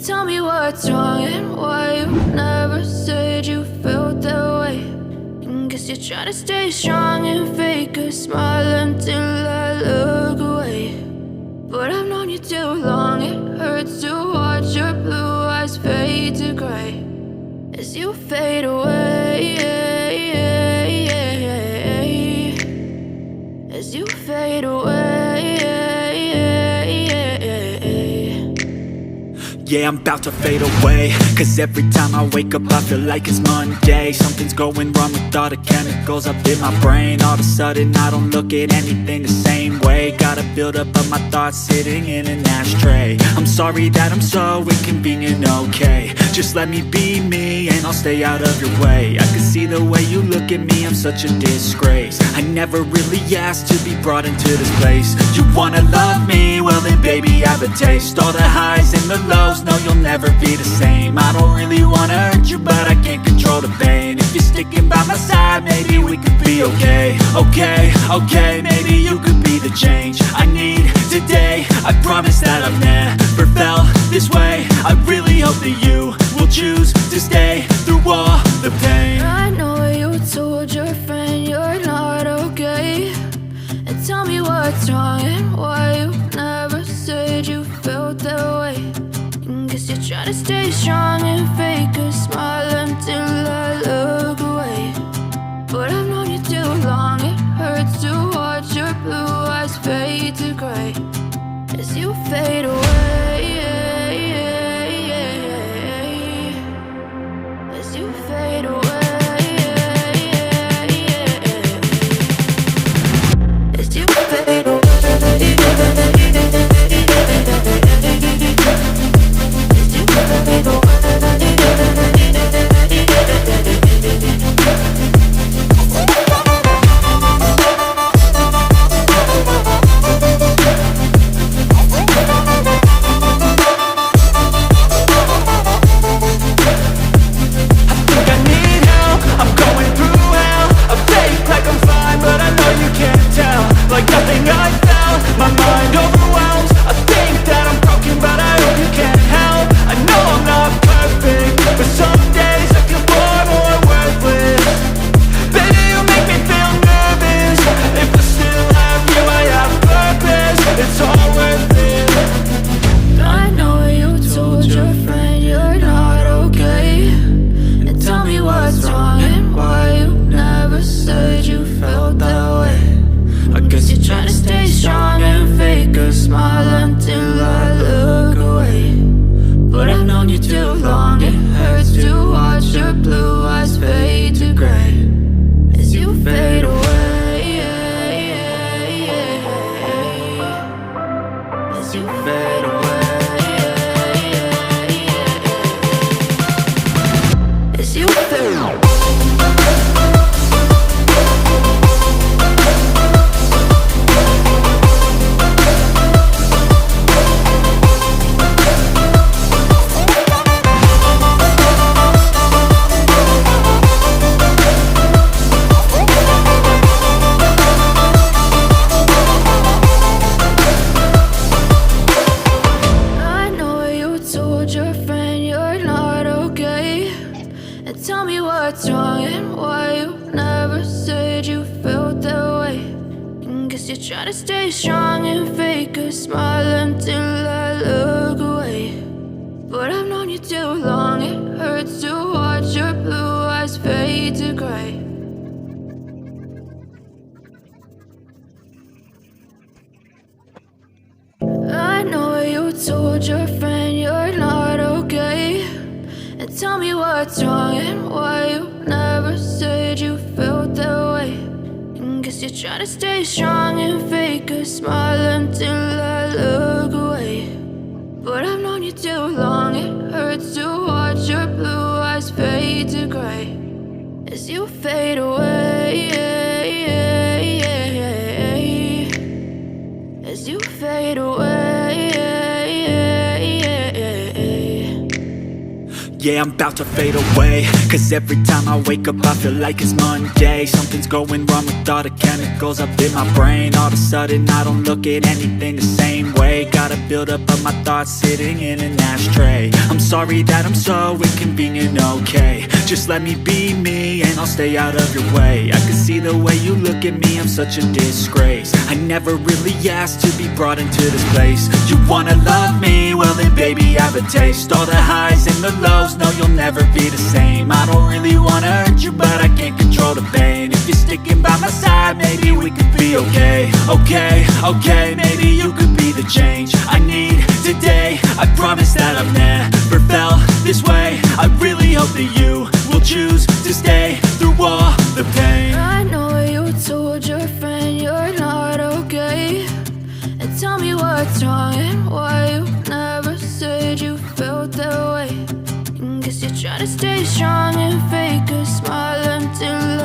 Tell me what's wrong and why you never said you felt that way. And guess you're trying to stay strong and fake a smile until I look away. But I've known you too long, it hurts to watch your blue eyes fade to gray as you fade away, as you fade away. Yeah, I'm about to fade away, cause every time I wake up I feel like it's Monday. Something's going wrong with all the chemicals up in my brain. All of a sudden I don't look at anything the same way. Got a buildup of my thoughts sitting in an ashtray. I'm sorry that I'm so inconvenient, okay. Just let me be me and I'll stay out of your way. I can see the way you look at me, I'm such a disgrace. I never really asked to be brought into this place. You wanna love me? Well then baby I have a taste. All the highs and the lows, no, you'll never be the same. I don't really wanna hurt you, but I can't control the pain. If you're sticking by my side, maybe we could be okay. Okay, maybe you could be the change I need today. I promise that I've never felt this way. I really hope that you will choose to stay through all the pain. I know you told your friend you're not okay. And tell me what's wrong and why you never said you felt that way. Guess you're trying to stay strong and fake a smile until I look away. But I've known you too long, it hurts to watch your blue eyes fade to gray as you fade away, as you fade away, as you fade away. Yeah, I'm about to fade away, cause every time I wake up I feel like it's Monday. Something's going wrong with all the chemicals up in my brain. All of a sudden I don't look at anything the same way. Got a buildup of my thoughts sitting in an ashtray. I'm sorry that I'm so inconvenient, okay. Just let me be me and I'll stay out of your way. I can see the way you look at me, I'm such a disgrace. I never really asked to be brought into this place. You wanna love me? Well then baby, have a taste. All the highs and the lows, no you'll never be the same. I don't really wanna hurt you, but I can't control the pain. If you're sticking by my side, maybe we could be okay. Okay, maybe you could be the change I need today. I promise that I've never felt this way. I really hope that you will choose to stay through all the pain. I know you told your friend you're not okay, and tell me what's wrong and why you never said you felt that way. Guess you're trying to stay strong and fake a smile until